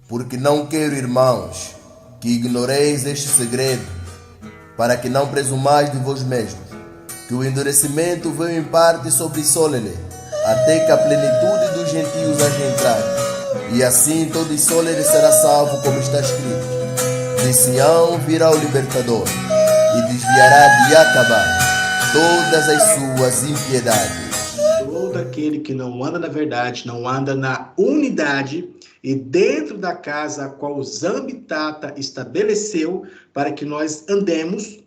Porque não quero, irmãos, que ignoreis este segredo, para que não presumais de vós mesmos, que o endurecimento veio em parte sobre Solele, até que a plenitude dos gentios haja entrado. E assim todo Solele será salvo, como está escrito. De Sião virá o libertador, e desviará de Acabá todas as suas impiedades. Todo aquele que não anda na verdade, não anda na unidade, e dentro da casa a qual Zambitata estabeleceu para que nós andemos,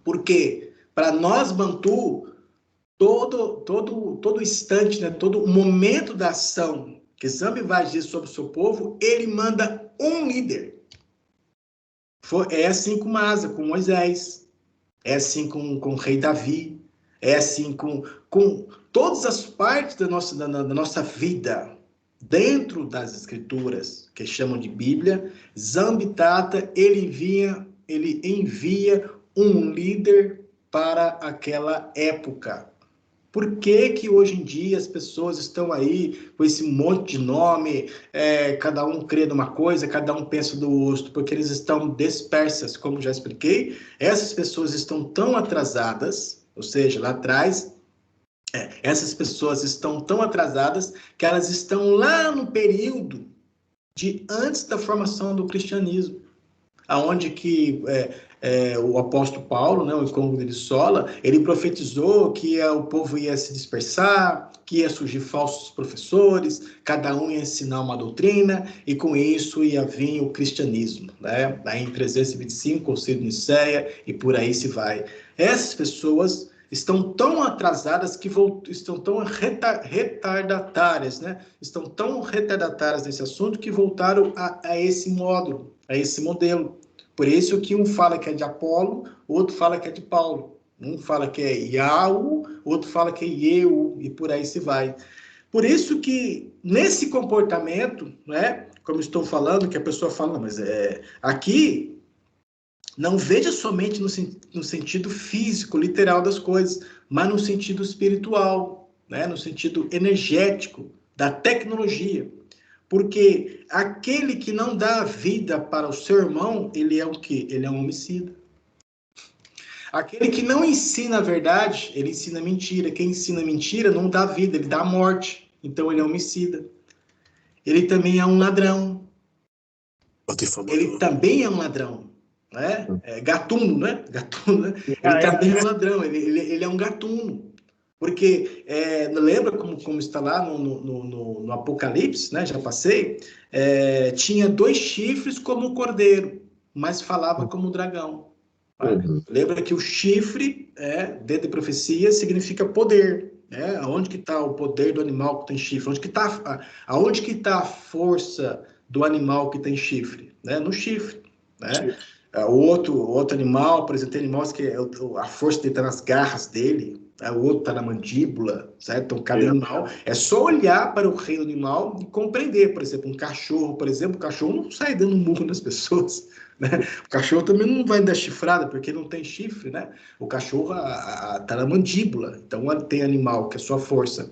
porque para nós, Bantu, todo instante, né, todo momento da ação que Zambi vai agir sobre o seu povo, ele manda um líder. É assim com Asa, com Moisés, é assim com o rei Davi, é assim com todas as partes da nossa vida, dentro das escrituras, que chamam de Bíblia. Zambitata, ele envia um líder para aquela época. Por que que hoje em dia as pessoas estão aí com esse monte de nome, cada um crê numa coisa, cada um pensa do outro? Porque eles estão dispersas, como já expliquei. Essas pessoas estão tão atrasadas, ou seja, lá atrás, essas pessoas estão tão atrasadas que elas estão lá no período de antes da formação do cristianismo, aonde que o apóstolo Paulo, né, o Incômodo de Sola, ele profetizou que o povo ia se dispersar, que ia surgir falsos professores, cada um ia ensinar uma doutrina, e com isso ia vir o cristianismo, né? Aí em 325, Concílio de Nicéia, e por aí se vai. Essas pessoas estão tão atrasadas que estão tão retardatárias, né? Estão tão retardatárias nesse assunto que voltaram a esse módulo, a esse modelo. Por isso que um fala que é de Apolo, o outro fala que é de Paulo. Um fala que é Iau, o outro fala que é Ieu, e por aí se vai. Por isso que nesse comportamento, né, como estou falando, que a pessoa fala, mas aqui não veja somente no sentido físico, literal das coisas, mas no sentido espiritual, né, no sentido energético, da tecnologia. Porque aquele que não dá vida para o seu irmão, ele é o quê? Ele é um homicida. Aquele que não ensina a verdade, ele ensina mentira. Quem ensina mentira não dá vida, ele dá a morte. Então ele é homicida. Ele também é um ladrão. Ele também é um ladrão. Né? Gatuno, né? Gatuno, né? Ele também é um ladrão, ele é um gatuno. Porque lembra como está lá no Apocalipse, né? Já passei, tinha 2 chifres como o cordeiro, mas falava como o dragão. Uhum. Lembra que o chifre, dentro da profecia, significa poder. Aonde que está o poder do animal que tem chifre? Aonde que está a força do animal que tem chifre? Né? No chifre. Né? O outro animal, por exemplo, tem animais que a força dele está nas garras dele, o outro está na mandíbula, certo? Então, cada animal, é só olhar para o reino animal e compreender. Por exemplo, um cachorro, o cachorro não sai dando murro nas pessoas, né? O cachorro também não vai dar chifrada, porque não tem chifre, né? O cachorro está na mandíbula. Então, tem animal que a sua força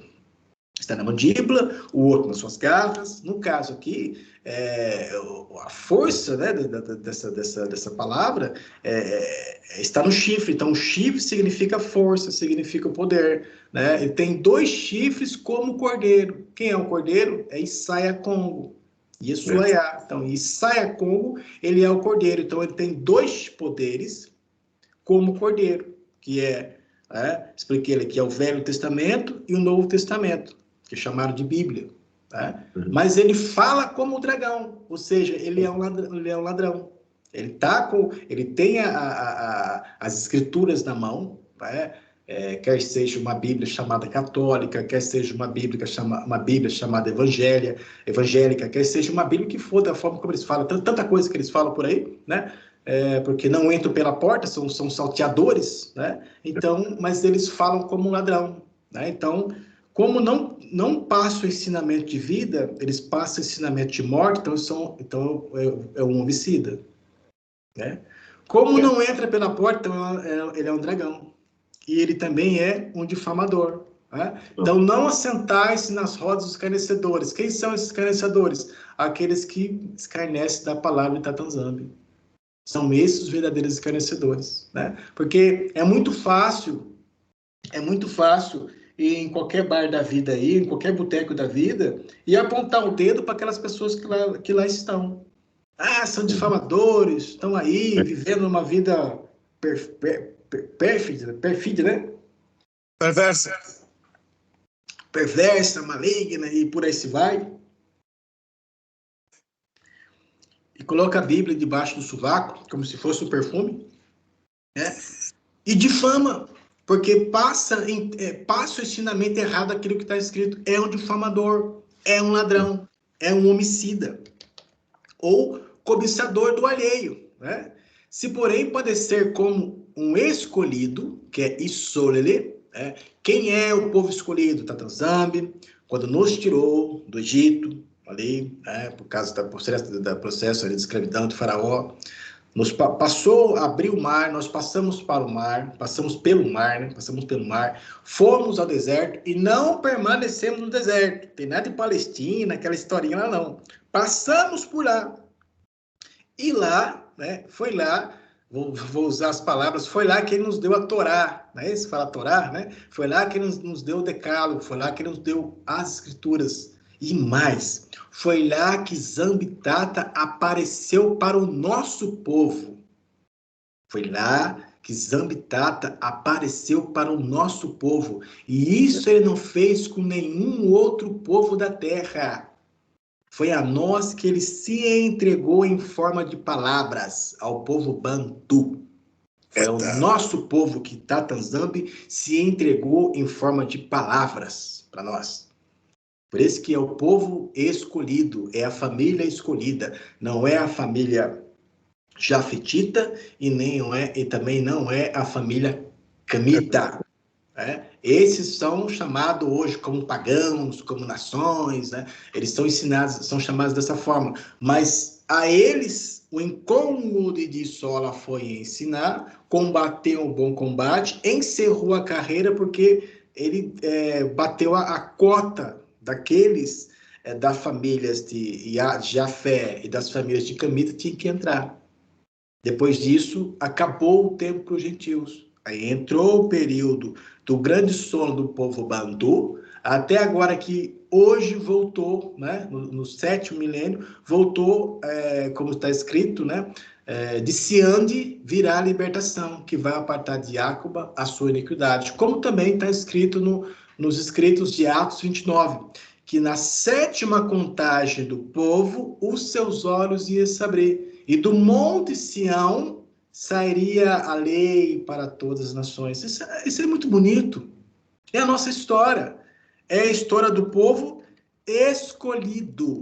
está na mandíbula, o outro nas suas garras. No caso aqui, a força, né, dessa palavra está no chifre. Então, o chifre significa força, significa poder. Né? Ele tem 2 chifres como o cordeiro. Quem é o cordeiro? É Isaia Congo. Yesuaiá. Então, Isaia Congo, ele é o cordeiro. Então, ele tem 2 poderes como cordeiro, que expliquei ele que é o Velho Testamento e o Novo Testamento, que chamaram de Bíblia. Tá? Uhum. Mas ele fala como o dragão, ou seja, ele é um ladrão. Ele tem as escrituras na mão, né? Quer seja uma Bíblia chamada católica, quer seja uma Bíblia chamada evangélica, quer seja uma Bíblia que for da forma como eles falam, tanta coisa que eles falam por aí, né? Porque não entram pela porta, são salteadores, né? Então, mas eles falam como um ladrão, né? Então, como não passam o ensinamento de vida, eles passam o ensinamento de morte, então é um homicida, né? Como não entra pela porta, então ele é um dragão. E ele também é um difamador. Né? Então, não assentai-se nas rodas dos escarnecedores. Quem são esses escarnecedores? aqueles que escarnecem da palavra de Tatanzambi. São esses os verdadeiros escarnecedores, né? Porque é muito fácil ir em qualquer bar da vida aí, em qualquer boteco da vida, e apontar o dedo para aquelas pessoas que lá estão. Ah, são difamadores, estão aí vivendo uma vida pérfida, né? Perversa, maligna e por aí se vai. E coloca a Bíblia debaixo do sovaco, como se fosse um perfume, né? E difama, porque passa o ensinamento errado aquilo que está escrito. É um difamador, é um ladrão, é um homicida, ou cobiçador do alheio, né? Se, porém, padecer como um escolhido, que é Isolele, né? Quem é o povo escolhido? Tatanzambi, quando nos tirou do Egito, ali, né? Por causa da processo ali de escravidão de Faraó, nos passou, abriu o mar, nós passamos para o mar, passamos pelo mar, né? Passamos pelo mar, fomos ao deserto e não permanecemos no deserto. Tem nada de Palestina, aquela historinha lá, não. Passamos por lá. E lá, né? Foi lá, vou usar as palavras, foi lá que ele nos deu a Torá, não é isso? Fala Torá, né? Foi lá que ele nos deu o Decálogo, foi lá que ele nos deu as Escrituras. E mais, foi lá que Zambitata apareceu para o nosso povo. Foi lá que Zambitata apareceu para o nosso povo. E isso ele não fez com nenhum outro povo da terra. Foi a nós que ele se entregou em forma de palavras ao povo Bantu. É o nosso povo que Tatanzambi se entregou em forma de palavras para nós. Por isso que é o povo escolhido, é a família escolhida, não é a família Jafetita e também não é a família Camita. Né? Esses são chamados hoje como pagãos, como nações, né? Eles são ensinados, são chamados dessa forma. Mas a eles, o incômodo de Sola foi ensinar, combateu o bom combate, encerrou a carreira porque ele bateu a cota daqueles das famílias de Jafé e das famílias de Camita, tinha que entrar. Depois disso, acabou o tempo para os gentios. Aí entrou o período do grande sono do povo Bantu, até agora que hoje voltou, né, no 7º milênio, voltou, como está escrito, né, de Siande virá a libertação, que vai apartar de Jácoba a sua iniquidade. Como também está escrito nos escritos de Atos 29, que na 7ª contagem do povo, os seus olhos iam se abrir, e do monte Sião sairia a lei para todas as nações. Isso é muito bonito. É a nossa história. É a história do povo escolhido.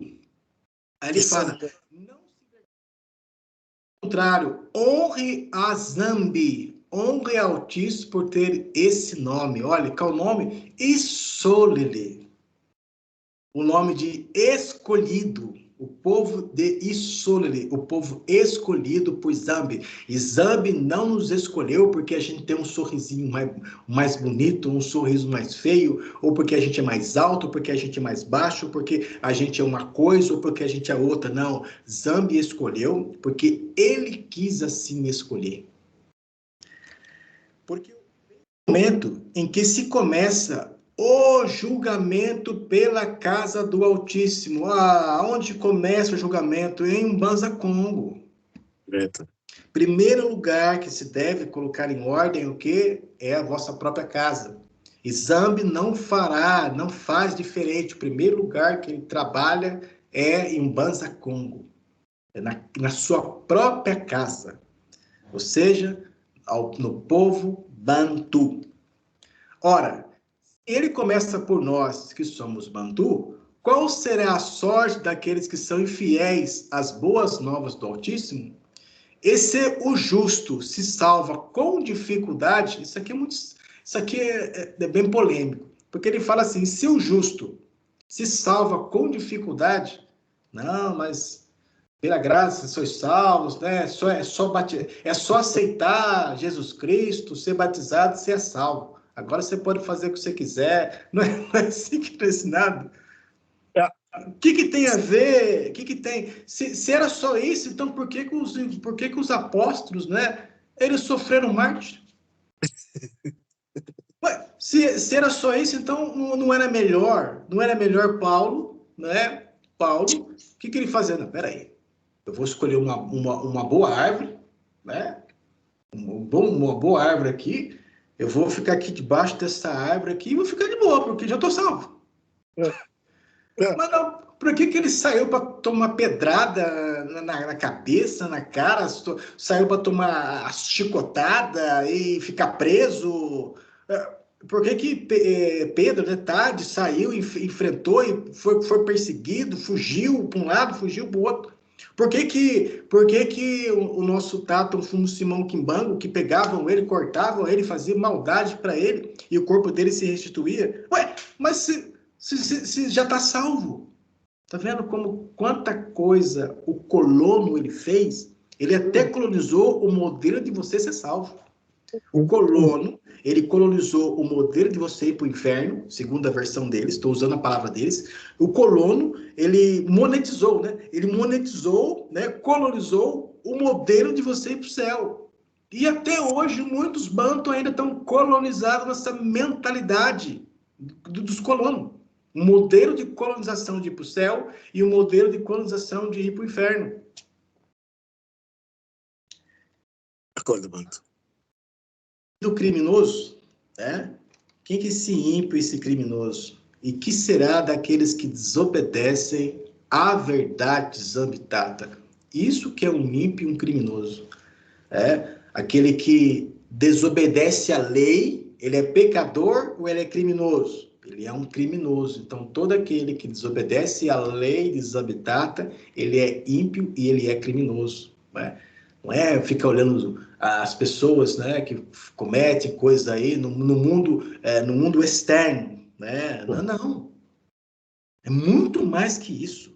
Aí ele fala, não se contrário, honre a Zambi, honre a Altíssimo por ter esse nome. Olha, qual é o nome? Isolele. O nome de escolhido. O povo de Isolele, o povo escolhido por Zambi. E Zambi não nos escolheu porque a gente tem um sorrisinho mais bonito, um sorriso mais feio, ou porque a gente é mais alto, ou porque a gente é mais baixo, ou porque a gente é uma coisa, ou porque a gente é outra. Não, Zambi escolheu porque ele quis assim escolher. Porque o momento em que se começa o julgamento pela casa do Altíssimo. Onde começa o julgamento? Em Mbanza Congo. Primeiro lugar que se deve colocar em ordem o que? É a vossa própria casa. E Zambi não faz diferente. O primeiro lugar que ele trabalha é em Mbanza Congo. É na sua própria casa. Ou seja, no povo Bantu. Ora, ele começa por nós, que somos Bantu, qual será a sorte daqueles que são infiéis às boas novas do Altíssimo? E se o justo se salva com dificuldade, isso aqui é bem polêmico, porque ele fala assim, se o justo se salva com dificuldade, não, mas pela graça sois salvos, né? É só aceitar Jesus Cristo, ser batizado, ser salvo. Agora você pode fazer o que você quiser. Não é assim que está ensinado? O que tem a ver? O que tem? Se era só isso, então por que os apóstolos, né? Eles sofreram mártir? Ué, se era só isso, então não era melhor? Não era melhor Paulo, né? Paulo, o que ele fazia? Não, peraí, eu vou escolher uma boa árvore, né? Uma boa árvore aqui, eu vou ficar aqui debaixo dessa árvore aqui e vou ficar de boa, porque já estou salvo. Mas não, por que ele saiu para tomar pedrada na cabeça, na cara, saiu para tomar chicotada e ficar preso? Por que Pedro, né, tarde, saiu, enfrentou e foi perseguido, fugiu para um lado, fugiu para o outro? Por que o nosso Tato, o Fumo Simão Quimbango, que pegavam ele, cortavam ele, faziam maldade para ele e o corpo dele se restituía? Ué, mas se já está salvo. Tá vendo quanta coisa o colono ele fez? Ele até colonizou o modelo de você ser salvo. O colono, ele colonizou o modelo de você ir para o inferno, segundo a versão deles, estou usando a palavra deles. O colono, ele monetizou, né? Ele monetizou, né? Colonizou o modelo de você ir para o céu. E até hoje, muitos bantos ainda estão colonizados nessa mentalidade dos colonos. Um modelo de colonização de ir para o céu e um modelo de colonização de ir para o inferno. Acordo, Banto. Do criminoso, né? Quem que é esse ímpio, esse criminoso? E que será daqueles que desobedecem à verdade desambitata? Isso que é um ímpio e um criminoso. Aquele que desobedece à lei, ele é pecador ou ele é criminoso? Ele é um criminoso. Então, todo aquele que desobedece à lei desambitata, ele é ímpio e ele é criminoso. Não é ficar olhando as pessoas, né, que cometem coisas aí no mundo externo, né? Não. É muito mais que isso.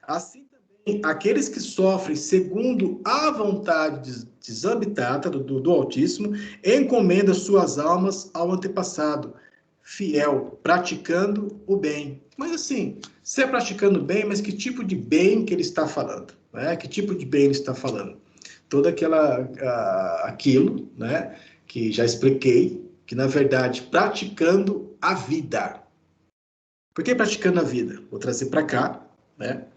Assim também, aqueles que sofrem segundo a vontade desambitata do Altíssimo, encomendam suas almas ao antepassado, fiel, praticando o bem. Mas assim, se é praticando o bem, mas que tipo de bem que ele está falando? Né? Que tipo de bem ele está falando? Todo aquilo, né, que já expliquei, que na verdade, praticando a vida. Por que praticando a vida? Vou trazer para cá, né?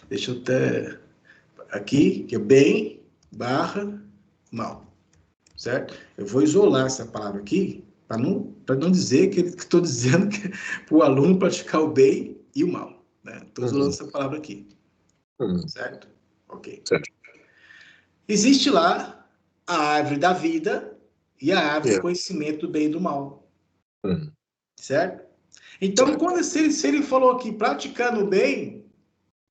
Deixa eu até aqui, que é bem barra mal, certo? Eu vou isolar essa palavra aqui para não dizer que estou dizendo que para o aluno praticar o bem e o mal, né? Estou isolando essa palavra aqui, certo? Ok. Certo. Existe lá a árvore da vida e a árvore do conhecimento do bem e do mal, certo? Então, se ele falou aqui praticando o bem,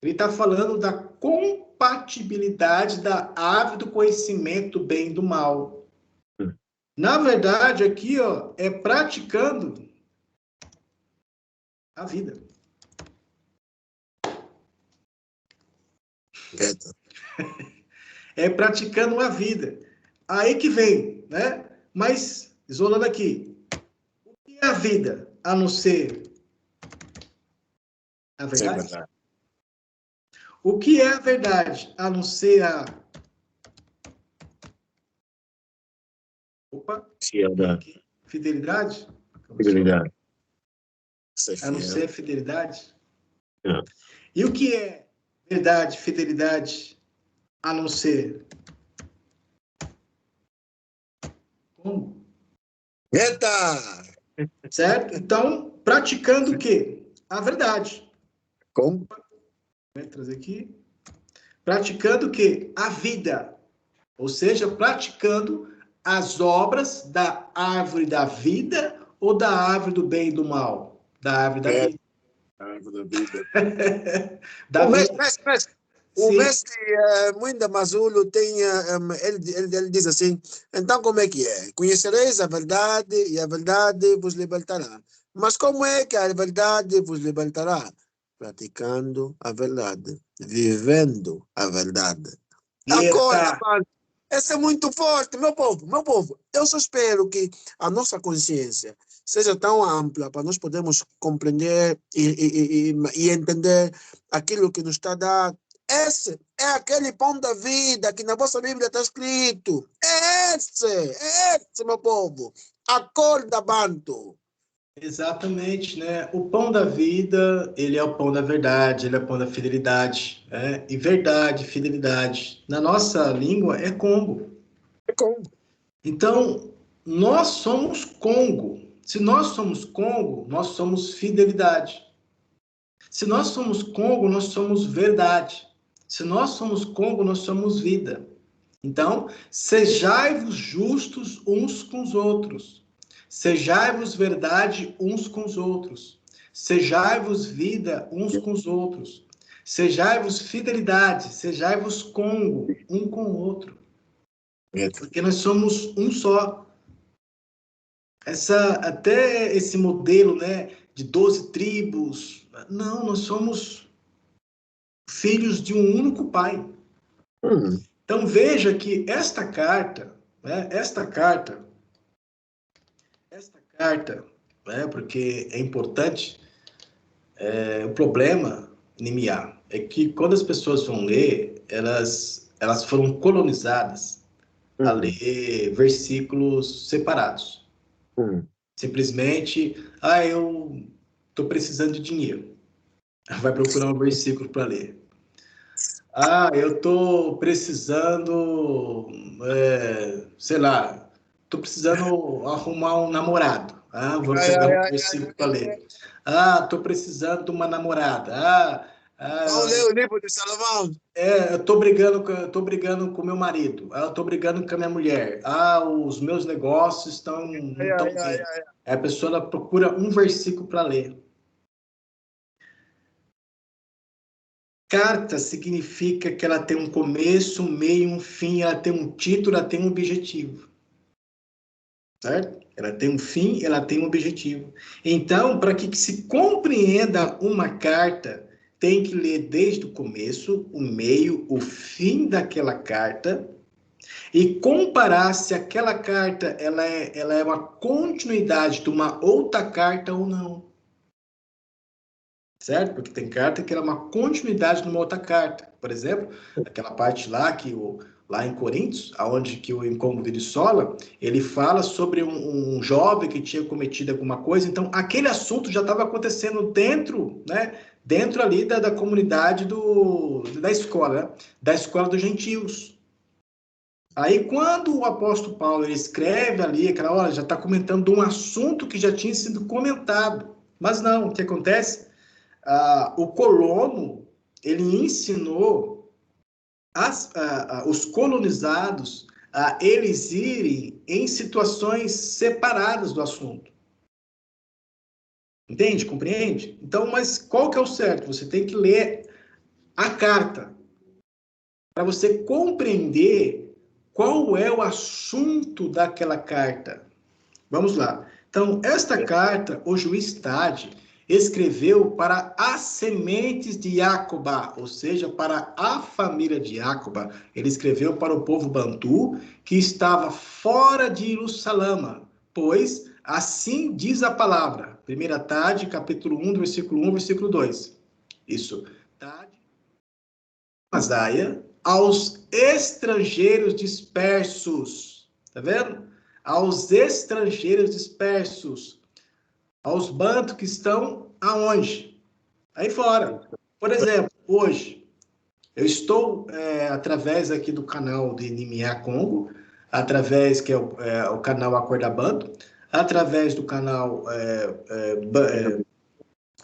ele está falando da compatibilidade da árvore do conhecimento do bem e do mal. Na verdade, aqui, ó, é praticando a vida. É praticando a vida. Aí que vem, né? Mas, isolando aqui, o que é a vida, a não ser a verdade? Verdade. O que é a verdade, a não ser a... Opa! Fidelidade. Fidelidade? Fidelidade. A não ser fidelidade? É. E o que é verdade, fidelidade, a não ser... Como? Eita! Certo? Então, praticando o quê? A verdade. Como? Vou trazer aqui. Praticando o quê? A vida. Ou seja, praticando as obras da árvore da vida ou da árvore do bem e do mal? Da árvore da vida. A árvore da vida. Da vida. O mestre Muinda Mazulo tem, ele diz assim, então como é que é? Conhecereis a verdade e a verdade vos libertará. Mas como é que a verdade vos libertará? Praticando a verdade, vivendo a verdade. Acorda, mano. Essa é muito forte, meu povo. Eu só espero que a nossa consciência seja tão ampla para nós podermos compreender e entender aquilo que nos está dado. Esse é aquele pão da vida que na vossa Bíblia está escrito. É esse, meu povo. Acorda, Banto. Exatamente, né? O pão da vida, ele é o pão da verdade, ele é o pão da fidelidade, né? E verdade, fidelidade, na nossa língua é Congo. É como? Então, nós somos Congo. Se nós somos Congo, nós somos fidelidade. Se nós somos Congo, nós somos verdade. Se nós somos Congo, nós somos vida. Então, sejai-vos justos uns com os outros. Sejai-vos verdade uns com os outros. Sejai-vos vida uns com os outros. Sejai-vos fidelidade. Sejai-vos Congo um com o outro. Porque nós somos um só. Até esse modelo, né, de 12 tribos, não, nós somos filhos de um único pai. Então veja que esta carta, né, né, porque é importante, o problema, Nimiá, é que quando as pessoas vão ler, elas foram colonizadas a ler versículos separados. Simplesmente, eu estou precisando de dinheiro. Vai procurar um versículo para ler. Eu estou precisando, sei lá, estou precisando arrumar um namorado. Vou pegar um versículo para ler. Estou precisando de uma namorada. Vamos ler o livro de Salomão. Eu estou brigando com meu marido. Eu estou brigando com a minha mulher. Os meus negócios não estão bem. A pessoa ela procura um versículo para ler. Carta significa que ela tem um começo, um meio, um fim, ela tem um título, ela tem um objetivo. Certo? Ela tem um fim, ela tem um objetivo. Então, para que se compreenda uma carta, tem que ler desde o começo, o meio, o fim daquela carta e comparar se aquela carta ela é uma continuidade de uma outra carta ou não. Certo? Porque tem carta que ela é uma continuidade de uma outra carta. Por exemplo, aquela parte lá lá em Coríntios, aonde que o incômodo de Sola, ele fala sobre um jovem que tinha cometido alguma coisa. Então, aquele assunto já estava acontecendo dentro, né? Dentro ali da comunidade da escola, né? Da escola dos gentios. Aí, quando o apóstolo Paulo ele escreve ali, aquela hora, já está comentando de um assunto que já tinha sido comentado. Mas não, o que acontece? O colono, ele ensinou os colonizados a eles irem em situações separadas do assunto. Entende? Compreende? Então, mas qual que é o certo? Você tem que ler a carta para você compreender qual é o assunto daquela carta. Vamos lá. Então, esta carta, o juiz Tade escreveu para as sementes de Jacobá, ou seja, para a família de Jacobá. Ele escreveu para o povo Bantu, que estava fora de Jerusalém, pois assim diz a palavra. 1 Tade, capítulo 1, versículo 1, versículo 2. Isso. Tade, Azaia, aos estrangeiros dispersos. Tá vendo? Aos estrangeiros dispersos. Aos bantos que estão aonde? Aí fora. Por exemplo, hoje, eu estou através aqui do canal de Nimiá Congo, através que é o canal Acorda Banto, através do canal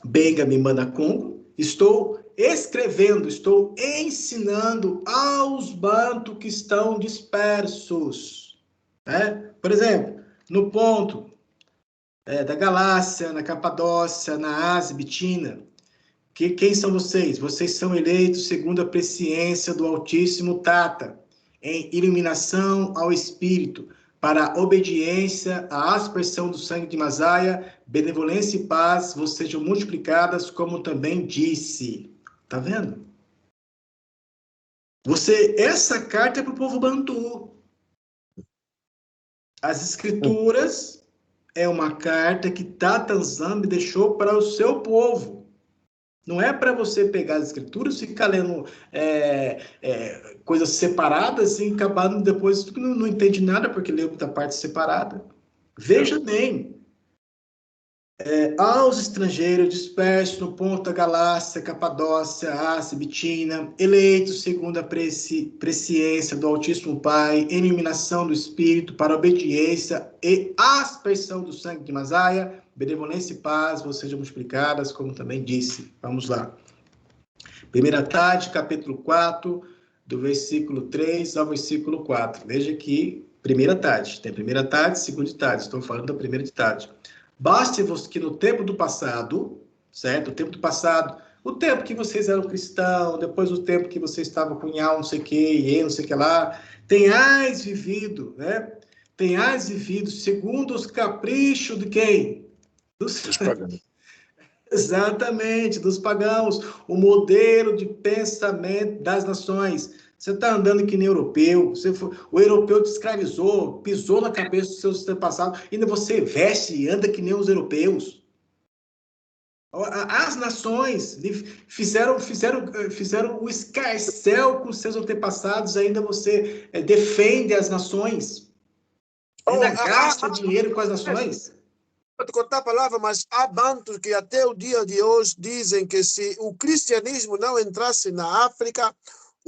Benga Me Manda Congo, estou escrevendo, estou ensinando aos bantos que estão dispersos. Né? Por exemplo, no ponto da Galácia, na Capadócia, na Ásia, Bitina. Quem são vocês? Vocês são eleitos segundo a presciência do Altíssimo Tata, em iluminação ao Espírito, para a obediência à aspersão do sangue de Masaia, benevolência e paz vos sejam multiplicadas, como também disse. Tá vendo? Essa carta é para o povo Bantu. As escrituras é uma carta que Tata Nzambi deixou para o seu povo. Não é para você pegar as escrituras e ficar lendo coisas separadas e acabando depois não entende nada porque leu muita parte separada. Veja bem, aos estrangeiros dispersos no Ponto Galácia, Capadócia, Ásia, Bitina, eleitos segundo a presciência do Altíssimo Pai, em iluminação do Espírito, para obediência e aspersão do sangue de Masaia, benevolência e paz vos sejam multiplicadas, como também disse. Vamos lá. Primeira Tade, capítulo 4, do versículo 3 ao versículo 4. Veja aqui, primeira Tade. Tem primeira Tade, segunda Tade. Estou falando da primeira de Tade. Baste-vos que no tempo do passado, certo? O tempo do passado, o tempo que vocês eram cristãos, depois o tempo que vocês estavam com não sei o que, e não sei o que lá, tenhais vivido, né? Tenhais vivido segundo os caprichos de quem? Dos pagãos. Exatamente, dos pagãos, o modelo de pensamento das nações. Você está andando que nem europeu, o europeu te escravizou, pisou na cabeça dos seus antepassados, ainda você veste e anda que nem os europeus. As nações fizeram o escarcéu com os seus antepassados, ainda você defende as nações, ainda gasta dinheiro com as nações. Vou te contar a palavra, mas há bancos que até o dia de hoje dizem que se o cristianismo não entrasse na África,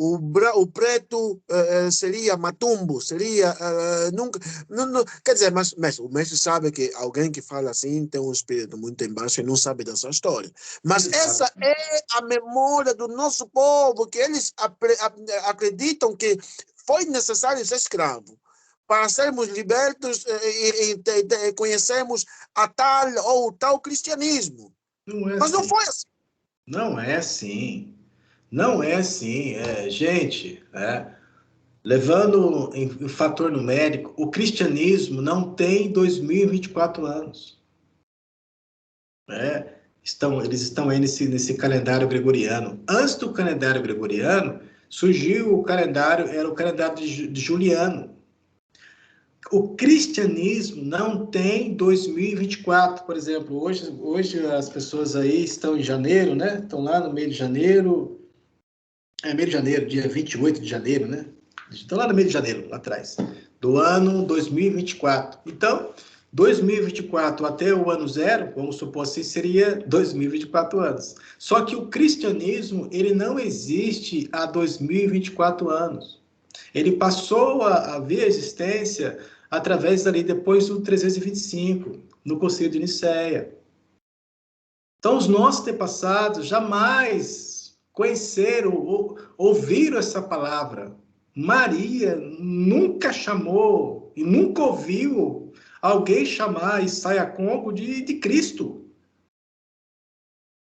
o preto seria matumbo, seria nunca, não, quer dizer, mas o mestre sabe que alguém que fala assim tem um espírito muito embaixo e não sabe dessa história. Mas essa é a memória do nosso povo, que eles acreditam que foi necessário ser escravo para sermos libertos e conhecermos a tal ou tal cristianismo. Mas não foi assim. Não é assim. Não é assim. Gente, levando em fator numérico, o cristianismo não tem 2024 anos. Eles estão aí nesse calendário gregoriano. Antes do calendário gregoriano, surgiu o calendário, era o calendário de Juliano. O cristianismo não tem 2024, por exemplo. Hoje as pessoas aí estão em janeiro, né? Estão lá no meio de janeiro. Meio de janeiro, dia 28 de janeiro, né? Estão lá no meio de janeiro, lá atrás, do ano 2024. Então, 2024 até o ano zero, vamos supor assim, seria 2024 anos. Só que o cristianismo, ele não existe há 2024 anos. Ele passou a ver a existência através dali, depois do 325, no Concílio de Nicéia. Então, os nossos antepassados jamais conheceram ou ouviram essa palavra. Maria nunca chamou e nunca ouviu alguém chamar Isaia Congo de Cristo.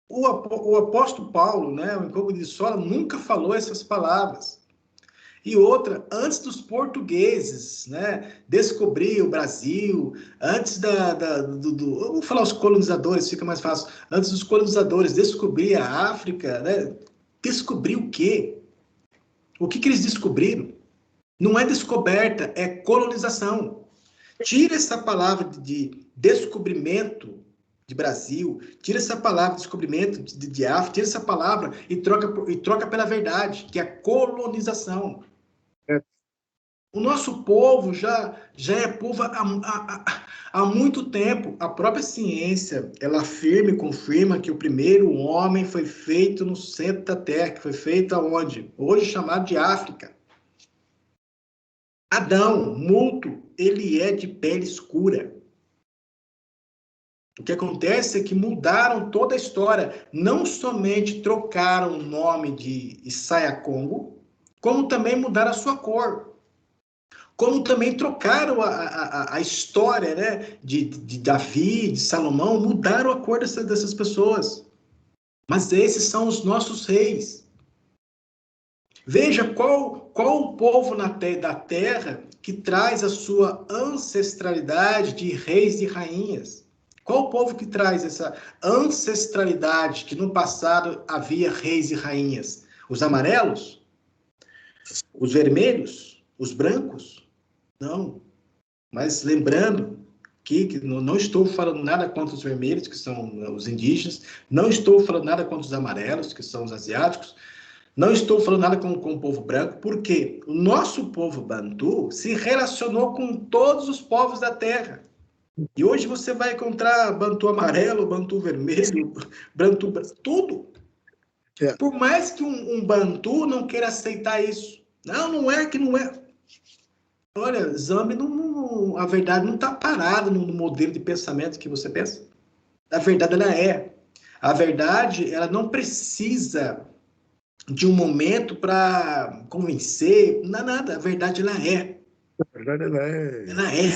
O apóstolo Paulo, né, o Incômodo de Sola, nunca falou essas palavras. E outra, antes dos portugueses, né, descobrir o Brasil, antes vamos falar os colonizadores, fica mais fácil. Antes dos colonizadores descobrir a África, né, descobrir o quê? O que eles descobriram? Não é descoberta, é colonização. Tira essa palavra de descobrimento de Brasil, tira essa palavra de descobrimento de África, tira essa palavra e troca pela verdade, que é colonização. O nosso povo já é povo há muito tempo. A própria ciência, ela afirma e confirma que o primeiro homem foi feito no centro da Terra, que foi feito aonde? Hoje chamado de África. Adão, multo, ele é de pele escura. O que acontece é que mudaram toda a história. Não somente trocaram o nome de Isaia Congo, como também mudaram a sua cor. Como também trocaram a história, né, de Davi, de Salomão, mudaram a cor dessas pessoas. Mas esses são os nossos reis. Veja qual o povo da terra que traz a sua ancestralidade de reis e rainhas. Qual o povo que traz essa ancestralidade que no passado havia reis e rainhas? Os amarelos? Os vermelhos? Os brancos? Não. Mas lembrando aqui, que não estou falando nada contra os vermelhos, que são os indígenas, não estou falando nada contra os amarelos, que são os asiáticos, não estou falando nada com o povo branco, porque o nosso povo bantu se relacionou com todos os povos da terra. E hoje você vai encontrar bantu amarelo, bantu vermelho, bantu tudo. Por mais que um bantu não queira aceitar isso. Não é que não é. Olha, Zambi, a verdade não está parada no modelo de pensamento que você pensa. A verdade, ela é. A verdade, ela não precisa de um momento para convencer, não é nada. A verdade, ela é. A verdade, ela é. Ela é.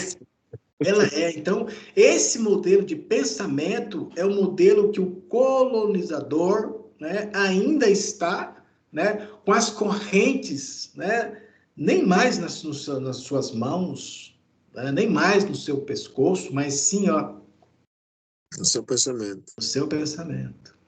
Ela é. Então, esse modelo de pensamento é o modelo que o colonizador, né, ainda está, né, com as correntes, né, nem mais nas suas mãos, né, nem mais no seu pescoço, mas sim, ó, no seu pensamento. No seu pensamento.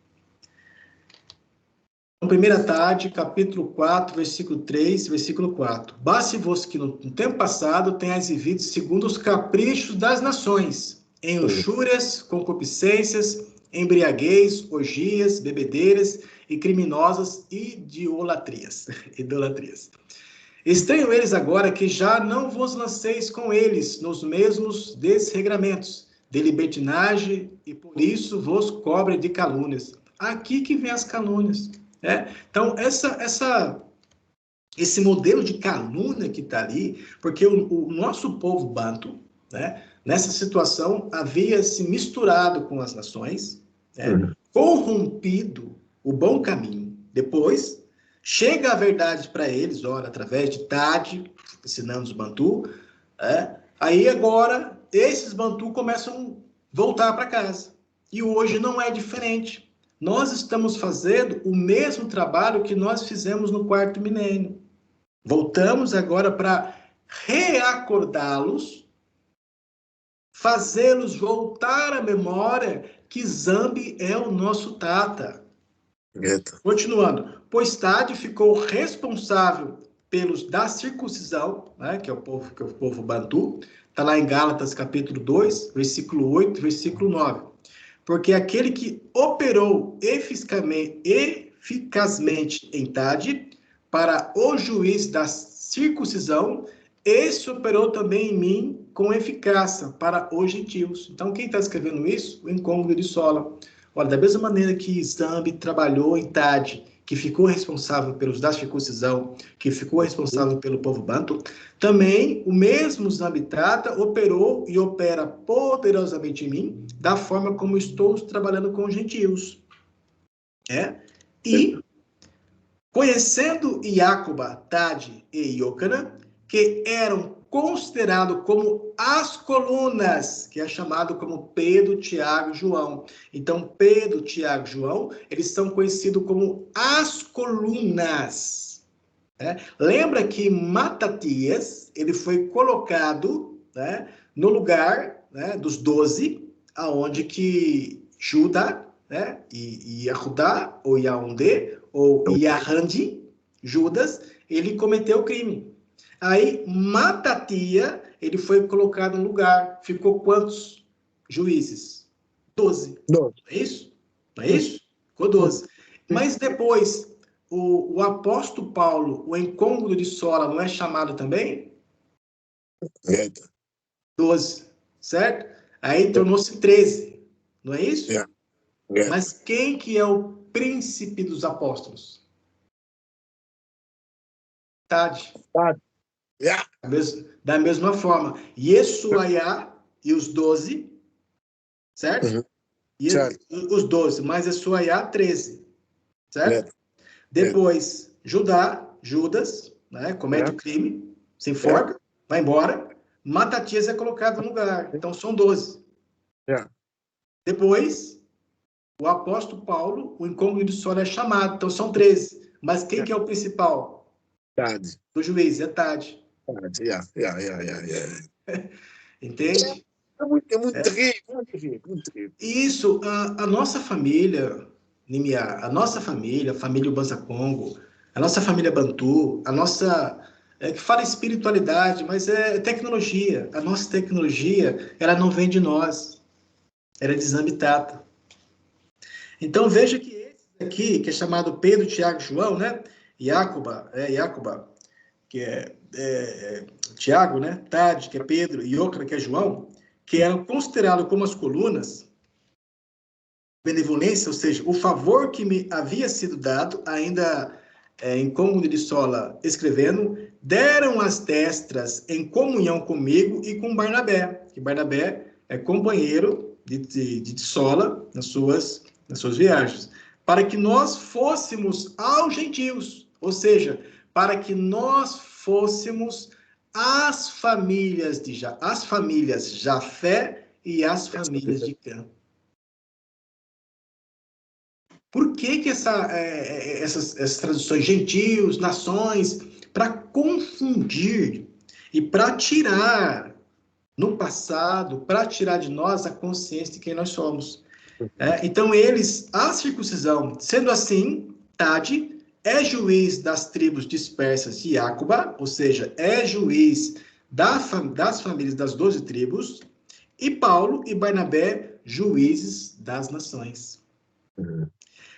Primeira Tarde, capítulo 4, versículo 3, versículo 4. Baste-vos que no tempo passado tenhais vivido segundo os caprichos das nações, em luxúrias, concupiscências, embriaguez, orgias, bebedeiras e criminosas idolatrias. Estranho eles agora que já não vos lanceis com eles nos mesmos desregramentos de libertinagem e por isso vos cobre de calúnias. Aqui que vem as calúnias. Então, esse modelo de calúnia que está ali, porque o nosso povo bantu, né, nessa situação, havia se misturado com as nações, né, corrompido o bom caminho. Depois, chega a verdade para eles, ora, através de Tade, ensinando os bantu, aí agora, esses bantu começam a voltar para casa. E hoje não é diferente. Nós estamos fazendo o mesmo trabalho que nós fizemos no quarto milênio. Voltamos agora para reacordá-los, fazê-los voltar à memória que Zambi é o nosso tata. Continuando. Pois Tade ficou responsável pelos da circuncisão, né, que é o povo bantu. Está lá em Gálatas capítulo 2, versículo 8, versículo 9. Porque aquele que operou eficazmente em Tade, para o juiz da circuncisão, esse operou também em mim com eficácia para os gentios. Então, quem está escrevendo isso? O incômodo de Sola. Olha, da mesma maneira que Zambi trabalhou em Tade, que ficou responsável pelos da circuncisão, que ficou responsável pelo povo bantu, também o mesmo Zambi trata, operou e opera poderosamente em mim, da forma como estou trabalhando com os gentios. E, conhecendo Iacoba, Tade e Iocana, que eram considerados como as colunas, que é chamado como Pedro, Tiago e João. Então, Pedro, Tiago e João, eles são conhecidos como as colunas. Lembra que Matatias, ele foi colocado, no lugar, dos 12, aonde que Judá, e Yahudá, ou Yaundê, ou Yahandi, Judas, ele cometeu o crime. Aí, Matatia, ele foi colocado no lugar. Ficou quantos juízes? 12. Não é isso? Não é isso? Ficou 12. Mas depois, o apóstolo Paulo, o incômodo de Sola, não é chamado também? 12, certo? Aí tornou-se 13. Não é isso? Mas quem que é o príncipe dos apóstolos? Tade. Da mesma forma, Yesuaiá e os 12, certo? E os 12, mas Yesuaiá, 13, certo? Depois, Judas, comete o crime, se enforca, vai embora, Matatias é colocado no lugar, então são 12. Depois, o apóstolo Paulo, o incômodo de Sola é chamado, então são 13. Mas quem que é o principal? Tade. Do juiz, é Tade. Entende? É muito terrível, muito terrível. E isso, a nossa família, Nimiá, a nossa família, a família Ubanza Congo, a nossa família Bantu, a nossa que fala espiritualidade, mas é tecnologia. A nossa tecnologia, ela não vem de nós. Ela é de Zambitata. Então, veja que esse aqui, que é chamado Pedro, Tiago e João, né? Jacoba, que é Tiago, né? Tade, que é Pedro, e Iocra, que é João, que eram considerados como as colunas, benevolência, ou seja, o favor que me havia sido dado, ainda em Cômodo de Sola, escrevendo, deram as destras em comunhão comigo e com Barnabé, que Barnabé é companheiro de Sola nas suas viagens, para que nós fôssemos aos gentios, ou seja, para que nós fôssemos as famílias Jafé e as famílias de Cã. Por que essas traduções, gentios, nações, para confundir e para tirar, no passado, para tirar de nós a consciência de quem nós somos. Então, a circuncisão, sendo assim, Tade é juiz das tribos dispersas de Jacoba, ou seja, é juiz das famílias das 12 tribos, e Paulo e Barnabé, juízes das nações.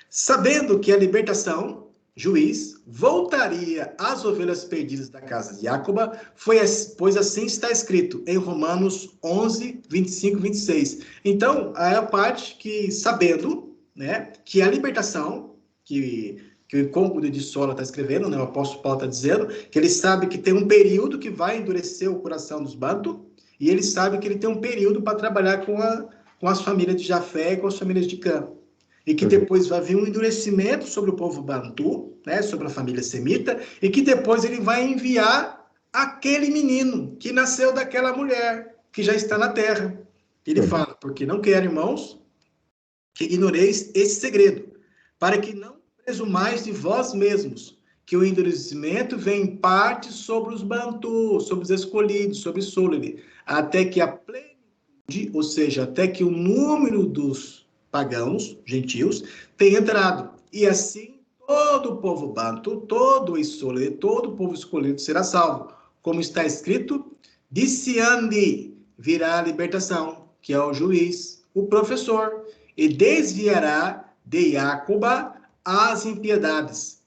Sabendo que a libertação, juiz, voltaria às ovelhas perdidas da casa de Jacoba, pois assim está escrito em Romanos 11, 25 e 26. Então, é a parte que, sabendo, né, que a libertação, que o Cômodo de Sola está escrevendo, né, o apóstolo Paulo está dizendo, que ele sabe que tem um período que vai endurecer o coração dos bantos, e ele sabe que ele tem um período para trabalhar com as famílias de Jafé e com as famílias de Cã. E que depois vai vir um endurecimento sobre o povo bantu, né, sobre a família semita, e que depois ele vai enviar aquele menino que nasceu daquela mulher, que já está na terra. Ele fala, porque não quero, irmãos, que ignoreis esse segredo, para que não presumais de vós mesmos, que o endurecimento vem em parte sobre os bantu, sobre os escolhidos, sobre Solele, até que a plenitude, ou seja, até que o número dos pagãos, gentios, tem entrado. E assim, todo o povo bantu, todo o Isolé, todo o povo escolhido será salvo. Como está escrito, de Siande virá a libertação, que é o juiz, o professor, e desviará de Jacoba as impiedades.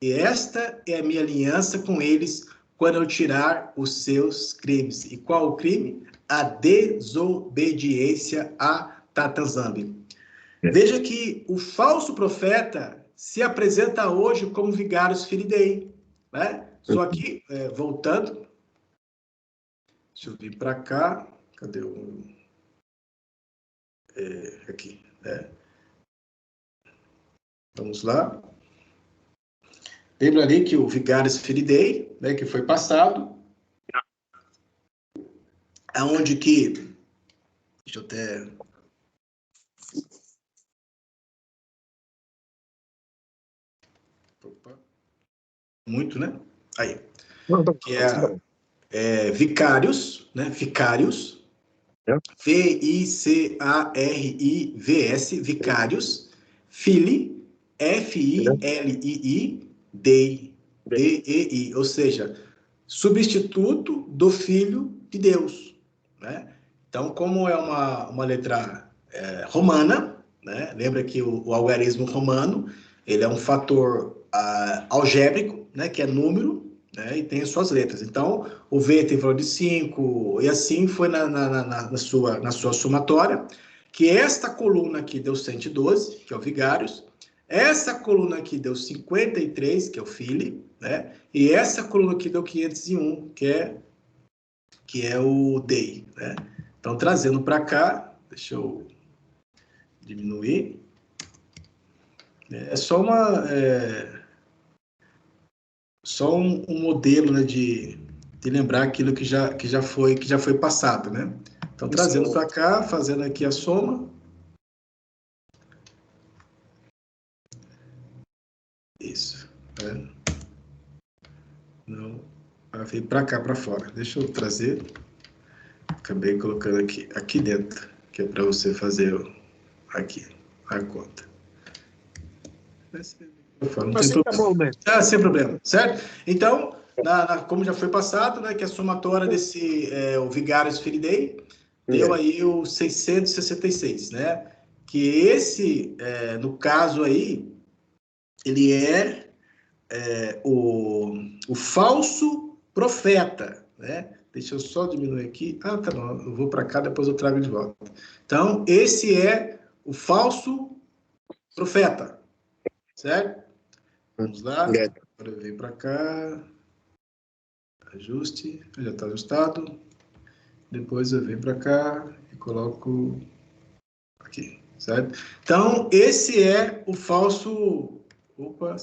E esta é a minha aliança com eles, quando eu tirar os seus crimes. E qual o crime? A desobediência a Tatanzambi. Veja que o falso profeta se apresenta hoje como Vigários Filidei, né? Só que, voltando, deixa eu vir para cá, cadê o... aqui, né? Vamos lá. Lembra ali que o Vigários Filidei, né, que foi passado, aonde que... Deixa eu até... Opa. Muito, né? Aí. Que é Vicários, né? Vicários. V-I-C-A-R-I-V-S, Vicários. Fili, F-I-L-I-I, Dei, D-E-I. Ou seja, substituto do Filho de Deus, né? Então, como é uma letra romana, né? Lembra que o algarismo romano, ele é um fator algébrico, né? Que é número, né? E tem as suas letras. Então, o V tem valor de 5, e assim foi na sua somatória, que esta coluna aqui deu 112, que é o Vigários, essa coluna aqui deu 53, que é o Fili, né? E essa coluna aqui deu 501, que é o Dei, né? Então, trazendo para cá, deixa eu diminuir. É só um modelo, né, de lembrar aquilo que já foi passado, né? Então, trazendo para cá, fazendo aqui a soma. Isso. Né? Não, veio para cá, para fora. Deixa eu trazer. Acabei colocando aqui dentro, que é para você fazer aqui a conta. Não tem problema. Sem problema, certo? Então, como já foi passado, né, que a somatória desse, o Vigários Firidei, deu aí o 666, né? Que esse, no caso aí, ele o falso profeta, né? Deixa eu só diminuir aqui. Ah, tá bom, eu vou para cá, depois eu trago de volta. Então, esse é o falso profeta, certo? Vamos lá. Agora eu venho para cá. Ajuste, já está ajustado. Depois eu venho para cá e coloco aqui, certo? Então, esse é o falso... Opa,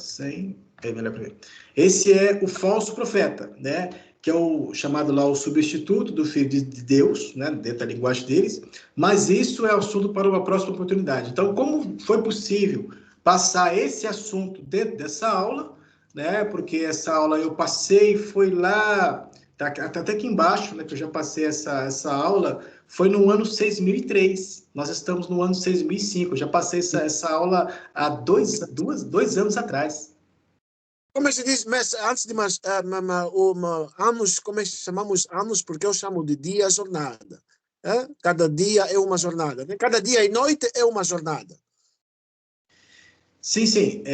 esse é o falso profeta, né? Que é o chamado lá o substituto do Filho de Deus, né? Dentro da linguagem deles. Mas isso é assunto para uma próxima oportunidade. Então, como foi possível passar esse assunto dentro dessa aula, né? Porque essa aula eu passei, foi lá, tá até aqui embaixo, né? Que eu já passei essa aula, foi no ano 6003. Nós estamos no ano 6005. Eu já passei essa aula há dois anos atrás. Como é que se diz, mas antes de mais, anos, como é que chamamos anos? Porque eu chamo de dia jornada. Cada dia é uma jornada. Né? Cada dia e noite é uma jornada. Sim, sim.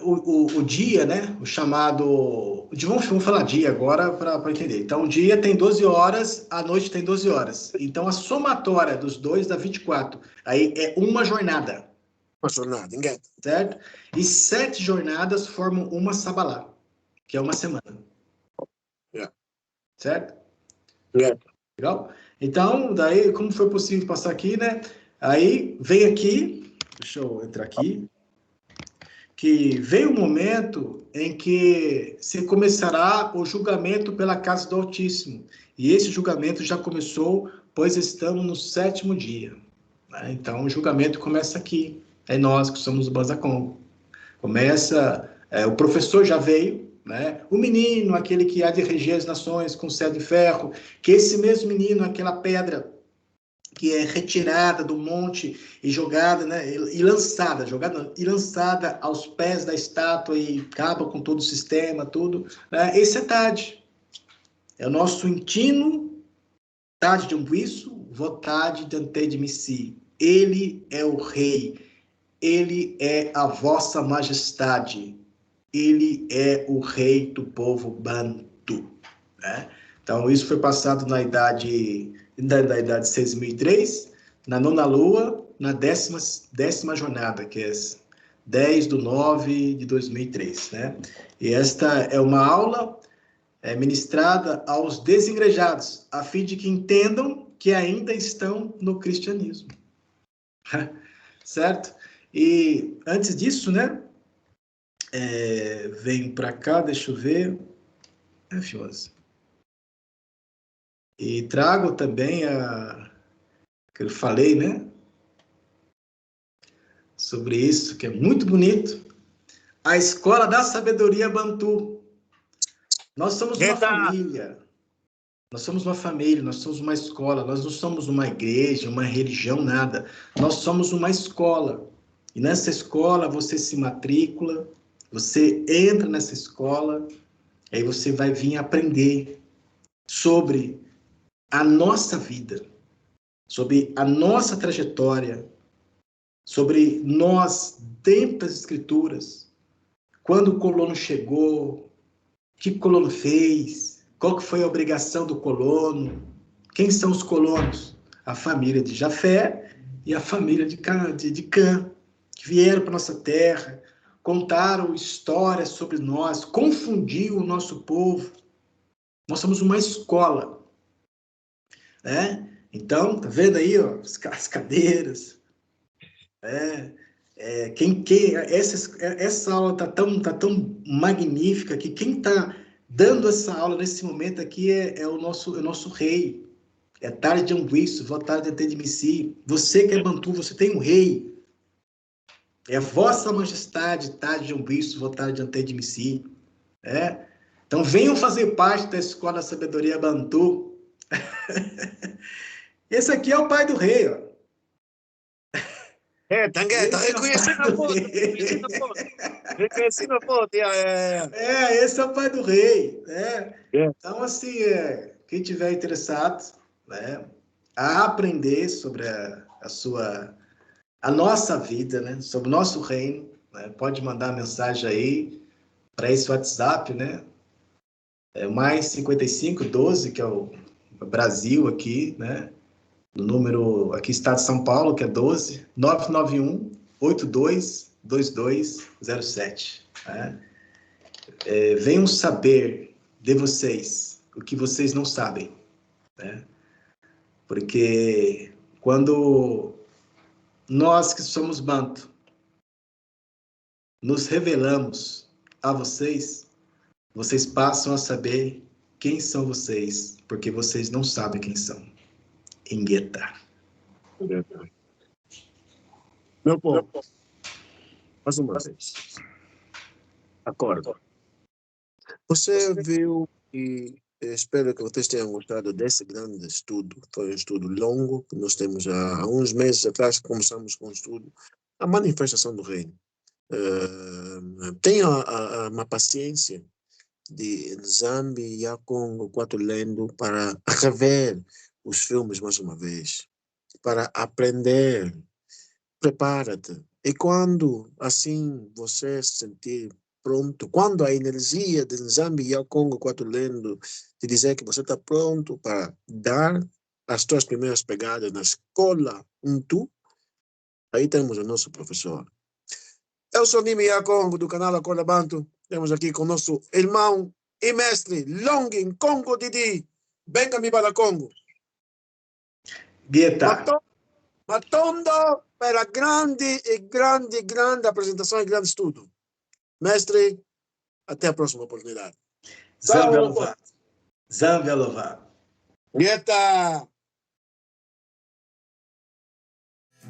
O dia, né? O chamado. Vamos falar dia agora para entender. Então, o dia tem 12 horas, a noite tem 12 horas. Então, a somatória dos dois dá 24. Aí é uma jornada. Uma jornada, ninguém. Certo? E 7 jornadas formam uma sabalá, que é uma semana. Yeah. Certo? Yeah. Legal? Então, daí, como foi possível passar aqui, né? Aí, vem aqui, deixa eu entrar aqui, que veio o momento em que se começará o julgamento pela casa do Altíssimo. E esse julgamento já começou, pois estamos no 7º dia. Né? Então, o julgamento começa aqui. É nós que somos o Banza-Congo. Começa, o professor já veio, né? O menino, aquele que há de reger as nações com céu de ferro, que esse mesmo menino, aquela pedra que é retirada do monte e jogada, né? E lançada, aos pés da estátua e acaba com todo o sistema, tudo. Né? Esse é Tade. É o nosso intino Tade de Umbuíço, Votade de Ante de Missi. Ele é o rei. Ele é a vossa majestade. Ele é o rei do povo Bantu. Né? Então, isso foi passado na idade 6003, na 9ª lua, na 10ª jornada, que é 10/9/2003. Né? E esta é uma aula ministrada aos desigrejados, a fim de que entendam que ainda estão no cristianismo. Certo? E antes disso, né? Venho para cá, deixa eu ver. F11. E trago também que eu falei, né? Sobre isso, que é muito bonito. A Escola da Sabedoria Bantu. Nós somos uma família. Nós somos uma família, nós somos uma escola. Nós não somos uma igreja, uma religião, nada. Nós somos uma escola. E nessa escola você se matricula, você entra nessa escola, aí você vai vir aprender sobre a nossa vida, sobre a nossa trajetória, sobre nós dentro das escrituras, quando o colono chegou, o que o colono fez, qual que foi a obrigação do colono, quem são os colonos? A família de Jafé e a família de Cã, que vieram para nossa terra, contaram histórias sobre nós, confundiu o nosso povo. Nós somos uma escola, né? Então, tá vendo aí, ó, as cadeiras, essa aula tá tão magnífica que quem tá dando essa aula nesse momento aqui é o nosso rei. É Tade de Umbuíço, Votade de Ante de Missi. Você que é Bantu, você tem um rei. É Vossa Majestade, Tade de Umbuíço, Votade de Ante de Missi. Então, venham fazer parte da Escola da Sabedoria Bantu. Esse aqui é o pai do rei, ó. Tangueta, Esse é o reconhecendo pai a do foto, rei. reconhecendo a foto, Esse é o pai do rei, né? Yeah. Então, assim, quem tiver interessado, né, a aprender sobre a nossa vida, né, sobre o nosso reino, né, pode mandar mensagem aí para esse WhatsApp, né? Mais 5512, que é o Brasil aqui, né? O número aqui, Estado de São Paulo, que é 12 991 822207. Né? Venham saber de vocês o que vocês não sabem, né? Porque quando nós que somos Banto nos revelamos a vocês, vocês passam a saber quem são vocês, porque vocês não sabem quem são. Ingueta. Meu povo, mais uma vez, acorda. Você viu e espero que vocês tenham gostado desse grande estudo. Foi um estudo longo, que nós temos há uns meses atrás que começamos com o estudo, a manifestação do reino. Tenha uma paciência de Nzambi e Congo 4 lendo para rever os filmes mais uma vez, para aprender. Prepara-te. E quando assim você se sentir pronto, quando a energia de Nzambi e Congo 4 lendo te dizer que você está pronto para dar as tuas primeiras pegadas na escola tu, aí temos o nosso professor. Eu sou Nimi Congo do canal Acorda Banto. Temos aqui com o nosso irmão e mestre Longin Congo Didi. Venga-me para Congo. Gueta. Matondo pela grande apresentação e grande estudo. Mestre, até a próxima oportunidade. Zambia louvado. Zambia louvado. Gueta!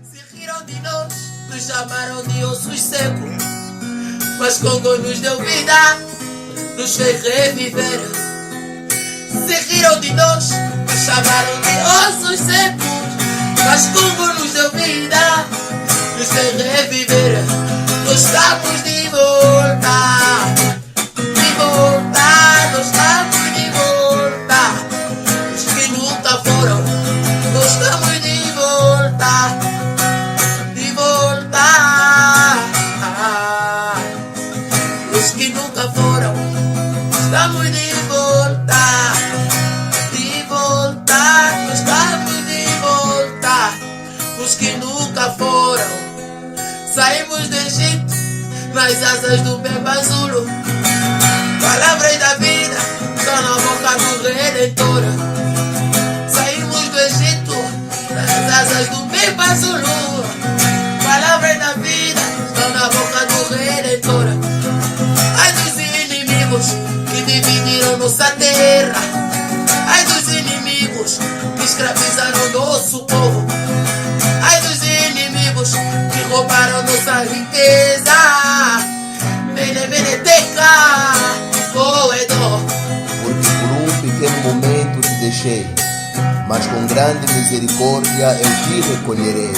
Se riram de nós, nos chamaram de ossos secos, mas Congo nos deu vida, nos fez reviver. Se riram de nós, nos chamaram de ossos secos, mas Congo nos deu vida, nos fez reviver. Nós estamos de volta, nós estamos de volta. Os que nunca foram, nós estamos de volta. Os que nunca foram, estamos de volta, nós estamos de volta. Os que nunca foram, saímos do Egito, nas asas do Bembazulo. Palavras da vida, estão na boca do Redentor. Saímos do Egito, nas asas do Bembazulo. Palavras da vida, estão na boca do Redentor. Ai dos inimigos que dividiram nossa terra, ai dos inimigos que escravizaram nosso povo, ai dos inimigos que roubaram nossa riqueza. Beneteca, corredor. Porque por um pequeno momento te deixei, mas com grande misericórdia eu te recolherei.